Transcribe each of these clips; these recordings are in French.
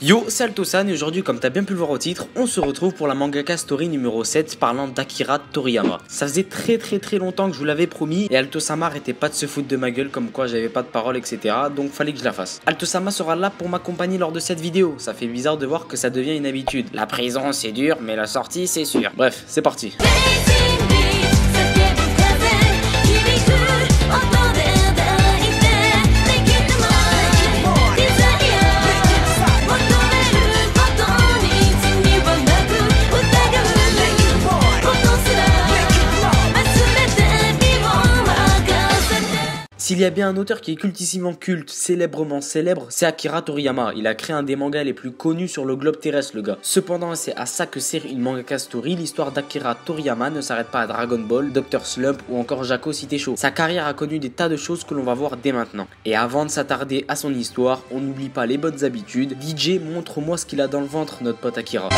Yo, c'est Altosan et aujourd'hui, comme t'as bien pu le voir au titre, on se retrouve pour la mangaka story numéro 7 parlant d'Akira Toriyama. Ça faisait très longtemps que je vous l'avais promis et Altosama arrêtait pas de se foutre de ma gueule comme quoi j'avais pas de parole etc. Donc fallait que je la fasse. Altosama sera là pour m'accompagner lors de cette vidéo. Ça fait bizarre de voir que ça devient une habitude. La prison c'est dur mais la sortie c'est sûr. Bref, c'est parti. S'il y a bien un auteur qui est cultissimement culte, célèbrement célèbre, c'est Akira Toriyama. Il a créé un des mangas les plus connus sur le globe terrestre, le gars. Cependant, c'est à ça que sert une mangaka story. L'histoire d'Akira Toriyama ne s'arrête pas à Dragon Ball, Dr Slump ou encore Jaco Cité Show. Sa carrière a connu des tas de choses que l'on va voir dès maintenant. Et avant de s'attarder à son histoire, on n'oublie pas les bonnes habitudes. DJ, montre-moi ce qu'il a dans le ventre, notre pote Akira.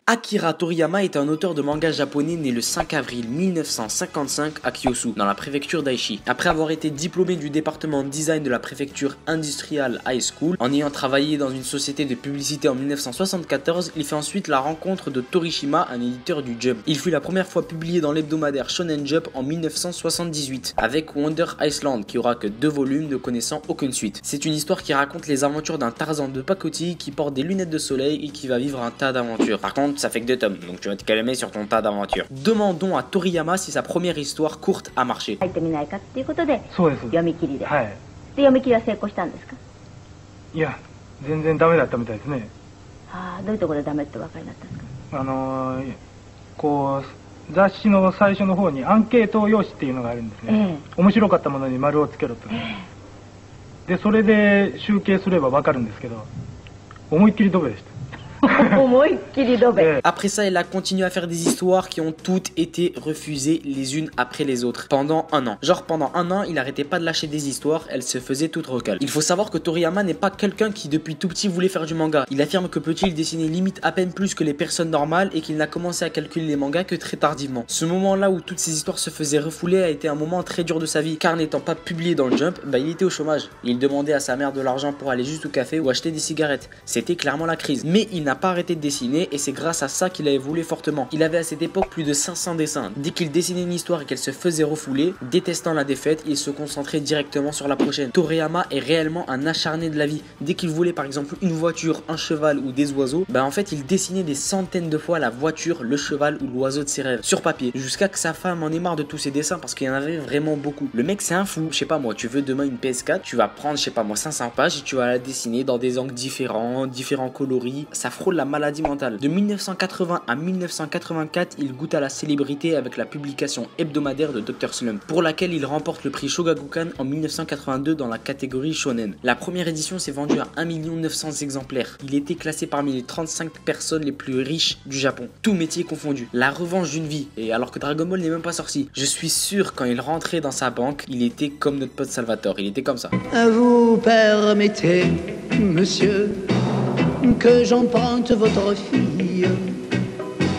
Akira Toriyama est un auteur de manga japonais né le 5 avril 1955 à Kyosu, dans la préfecture d'Aichi. Après avoir été diplômé du département design de la préfecture Industrial High School, en ayant travaillé dans une société de publicité en 1974, il fait ensuite la rencontre de Torishima, un éditeur du Jump. Il fut la première fois publié dans l'hebdomadaire Shonen Jump en 1978, avec Wonder Iceland, qui aura que 2 volumes ne connaissant aucune suite. C'est une histoire qui raconte les aventures d'un Tarzan de pacotille qui porte des lunettes de soleil et qui va vivre un tas d'aventures. Par contre, ça fait que 2 tomes, donc tu vas te calmer sur ton tas d'aventures. Demandons à Toriyama si sa première histoire courte a marché. Après ça, elle a continué à faire des histoires qui ont toutes été refusées les unes après les autres pendant un an. Genre pendant un an, il arrêtait pas de lâcher des histoires, elles se faisaient toutes recales. Il faut savoir que Toriyama n'est pas quelqu'un qui depuis tout petit voulait faire du manga. Il affirme que petit il dessinait limite à peine plus que les personnes normales et qu'il n'a commencé à calculer les mangas que très tardivement. Ce moment-là où toutes ces histoires se faisaient refouler a été un moment très dur de sa vie, car n'étant pas publié dans le Jump, il était au chômage. Il demandait à sa mère de l'argent pour aller juste au café ou acheter des cigarettes. C'était clairement la crise. Mais il n'a pas arrêté de dessiner et c'est grâce à ça qu'il a évolué fortement. Il avait à cette époque plus de 500 dessins. Dès qu'il dessinait une histoire et qu'elle se faisait refouler, détestant la défaite, il se concentrait directement sur la prochaine. Toriyama est réellement un acharné de la vie. Dès qu'il voulait par exemple une voiture, un cheval ou des oiseaux, en fait il dessinait des centaines de fois la voiture, le cheval ou l'oiseau de ses rêves sur papier, jusqu'à que sa femme en ait marre de tous ses dessins parce qu'il y en avait vraiment beaucoup. Le mec c'est un fou. Je sais pas moi, tu veux demain une PS4, tu vas prendre je sais pas moi 500 pages et tu vas la dessiner dans des angles différents coloris. Ça frôle la maladie mentale. De 1980 à 1984, il goûte à la célébrité avec la publication hebdomadaire de Dr Slump, pour laquelle il remporte le prix Shogakukan en 1982 dans la catégorie Shonen. La première édition s'est vendue à 1 900 000 exemplaires. Il était classé parmi les 35 personnes les plus riches du Japon, tout métier confondu. La revanche d'une vie, et alors que Dragon Ball n'est même pas sorti. Je suis sûr quand il rentrait dans sa banque, il était comme notre pote Salvatore, il était comme ça. Vous permettez, monsieur, que j'emprunte votre fille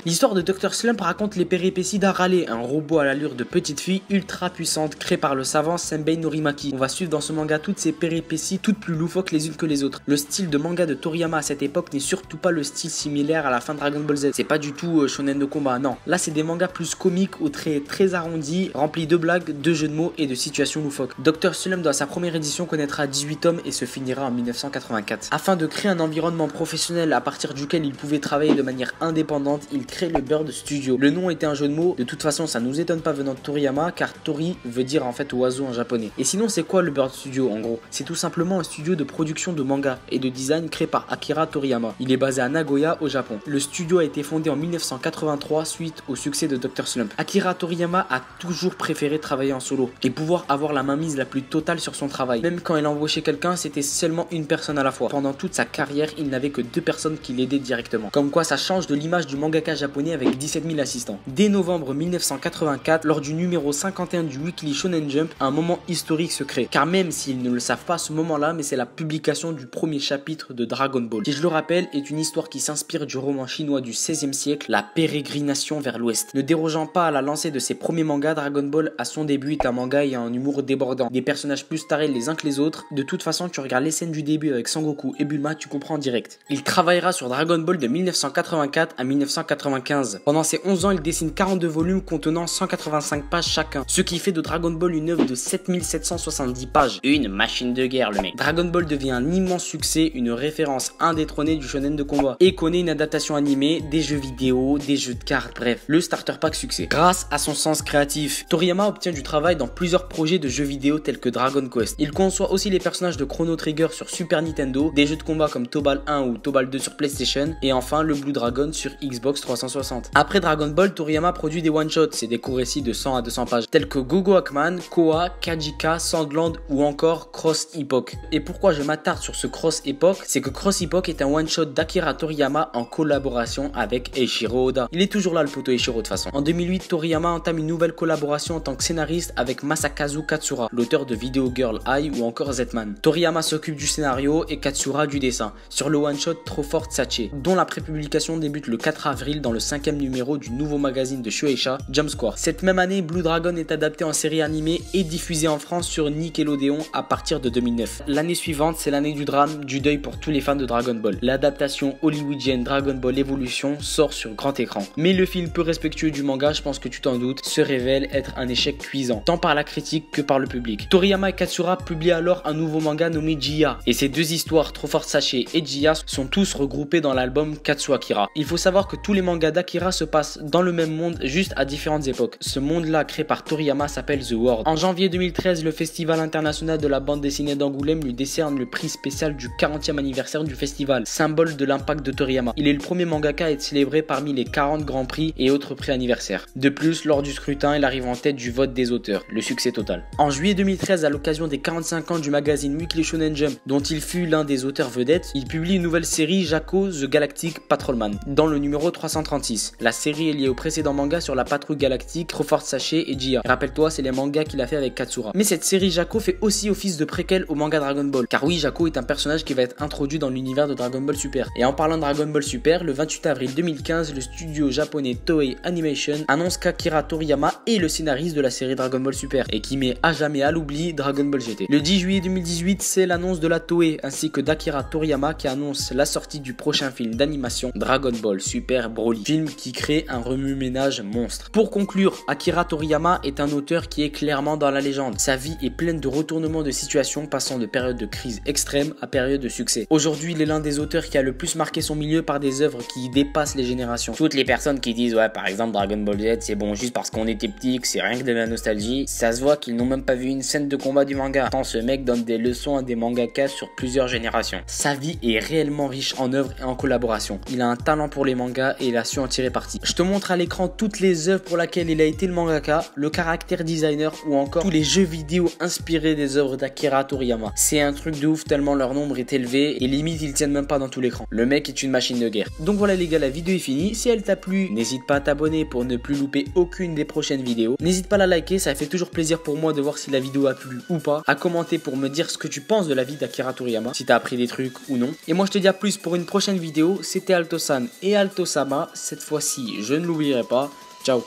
L'histoire de Dr Slump raconte les péripéties d'Arale, un robot à l'allure de petite fille ultra puissante créé par le savant Senbei Norimaki. On va suivre dans ce manga toutes ces péripéties, toutes plus loufoques les unes que les autres. Le style de manga de Toriyama à cette époque n'est surtout pas le style similaire à la fin de Dragon Ball Z. C'est pas du tout shonen de combat, non. Là c'est des mangas plus comiques aux traits très arrondis, remplis de blagues, de jeux de mots et de situations loufoques. Dr Slump dans sa première édition connaîtra 18 tomes et se finira en 1984. Afin de créer un environnement professionnel à partir duquel il pouvait travailler de manière indépendante, il crée le Bird Studio. Le nom était un jeu de mots, de toute façon ça nous étonne pas venant de Toriyama car Tori veut dire en fait oiseau en japonais. Et sinon c'est quoi le Bird Studio en gros? C'est tout simplement un studio de production de manga et de design créé par Akira Toriyama. Il est basé à Nagoya au Japon. Le studio a été fondé en 1983 suite au succès de Dr Slump. Akira Toriyama a toujours préféré travailler en solo et pouvoir avoir la mainmise la plus totale sur son travail. Même quand il embauchait quelqu'un, c'était seulement une personne à la fois. Pendant toute sa carrière, il n'avait que 2 personnes qui l'aidaient directement. Comme quoi ça change de l'image du mangaka japonais avec 17 000 assistants. Dès novembre 1984, lors du numéro 51 du Weekly Shonen Jump, un moment historique se crée. Car même s'ils ne le savent pas à ce moment-là, mais c'est la publication du premier chapitre de Dragon Ball, qui je le rappelle est une histoire qui s'inspire du roman chinois du XVIe siècle, La Pérégrination vers l'Ouest. Ne dérogeant pas à la lancée de ses premiers mangas, Dragon Ball à son début est un manga ayant un humour débordant, des personnages plus tarés les uns que les autres. De toute façon, tu regardes les scènes du début avec Sangoku et Bulma, tu comprends direct. Il travaillera sur Dragon Ball de 1984 à 1995. Pendant ces 11 ans, il dessine 42 volumes contenant 185 pages chacun, ce qui fait de Dragon Ball une œuvre de 7770 pages. Une machine de guerre le mec. Dragon Ball devient un immense succès, une référence indétrônée du shonen de combat et connaît une adaptation animée, des jeux vidéo, des jeux de cartes, bref, le starter pack succès. Grâce à son sens créatif, Toriyama obtient du travail dans plusieurs projets de jeux vidéo tels que Dragon Quest. Il conçoit aussi les personnages de Chrono Trigger sur Super Nintendo, des jeux de combat comme Tobal 1 ou Tobal 2 sur PlayStation et enfin le Blue Dragon sur Xbox 360. Après Dragon Ball, Toriyama produit des one-shots, c'est des courts récits de 100 à 200 pages tels que Gogo Hackman, Koa, Kajika, Sandland ou encore Cross Epoch. Et pourquoi je m'attarde sur ce Cross Epoch, c'est que Cross Epoch est un one-shot d'Akira Toriyama en collaboration avec Eiichiro Oda. Il est toujours là le poteau Eiichiro de toute façon. En 2008, Toriyama entame une nouvelle collaboration en tant que scénariste avec Masakazu Katsura, l'auteur de Video Girl Eye ou encore Zetman. Toriyama s'occupe du scénario et Katsura du dessin, sur le one-shot Trop Fort Sache, dont la prépublication débute le 4 avril dans le 5e numéro du nouveau magazine de Shueisha, Jump Square. Cette même année, Blue Dragon est adapté en série animée et diffusé en France sur Nickelodeon à partir de 2009. L'année suivante, c'est l'année du drame, du deuil pour tous les fans de Dragon Ball. L'adaptation hollywoodienne Dragon Ball Evolution sort sur grand écran. Mais le film peu respectueux du manga, je pense que tu t'en doutes, se révèle être un échec cuisant, tant par la critique que par le public. Toriyama et Katsura publient alors un nouveau manga nommé Jiya, et ces deux histoires, Trop Fort Sache et Jiya, sont tous regroupés dans l'album Katsu Akira. Il faut savoir que tous les mangas d'Akira se passent dans le même monde, juste à différentes époques. Ce monde-là, créé par Toriyama, s'appelle The World. En janvier 2013, le Festival international de la bande dessinée d'Angoulême lui décerne le prix spécial du 40e anniversaire du festival, symbole de l'impact de Toriyama. Il est le premier mangaka à être célébré parmi les 40 grands prix et autres prix anniversaires. De plus, lors du scrutin, il arrive en tête du vote des auteurs, le succès total. En juillet 2013, à l'occasion des 45 ans du magazine Weekly Shonen Jump, dont il fut l'un des auteurs vedettes, il publie une nouvelle série, Jaco The Galactic Patrolman, dans le numéro 336. La série est liée au précédent manga sur la patrouille galactique, Trop Fort Sache et Jiya. Rappelle-toi, c'est les mangas qu'il a fait avec Katsura. Mais cette série Jaco fait aussi office de préquel au manga Dragon Ball, car oui, Jaco est un personnage qui va être introduit dans l'univers de Dragon Ball Super. Et en parlant de Dragon Ball Super, le 28 avril 2015, le studio japonais Toei Animation annonce qu'Akira Toriyama est le scénariste de la série Dragon Ball Super et qui met à jamais à l'oubli Dragon Ball GT. Le 10 juillet 2018, c'est l'annonce de la Toei ainsi que d'Akira Toriyama qui annonce la sortie du prochain film d'animation Dragon Ball Super Broly, film qui crée un remue-ménage monstre. Pour conclure, Akira Toriyama est un auteur qui est clairement dans la légende. Sa vie est pleine de retournements de situation, passant de périodes de crise extrême à périodes de succès. Aujourd'hui, il est l'un des auteurs qui a le plus marqué son milieu par des œuvres qui dépassent les générations. Toutes les personnes qui disent ouais, par exemple Dragon Ball Z c'est bon juste parce qu'on était petit, que c'est rien que de la nostalgie, ça se voit qu'ils n'ont même pas vu une scène de combat du manga. Tant ce mec donne des leçons à des mangakas sur plusieurs générations. Sa vie est réellement riche en œuvres et en collaboration. Il a un talent pour les mangas et il a su en tirer parti. Je te montre à l'écran toutes les œuvres pour lesquelles il a été le mangaka, le caractère designer ou encore tous les jeux vidéo inspirés des œuvres d'Akira Toriyama. C'est un truc de ouf tellement leur nombre est élevé et limite ils tiennent même pas dans tout l'écran. Le mec est une machine de guerre. Donc voilà les gars, la vidéo est finie. Si elle t'a plu, n'hésite pas à t'abonner pour ne plus louper aucune des prochaines vidéos. N'hésite pas à la liker, ça fait toujours plaisir pour moi de voir si la vidéo a plu ou pas. À commenter pour me dire ce que tu penses de la vie d'Akira Toriyama, si t'as appris des trucs ou non. Et moi je te dis à plus pour une prochaine vidéo. C'était Alto-san et Alto-sama. cette fois-ci, je ne l'oublierai pas. Ciao.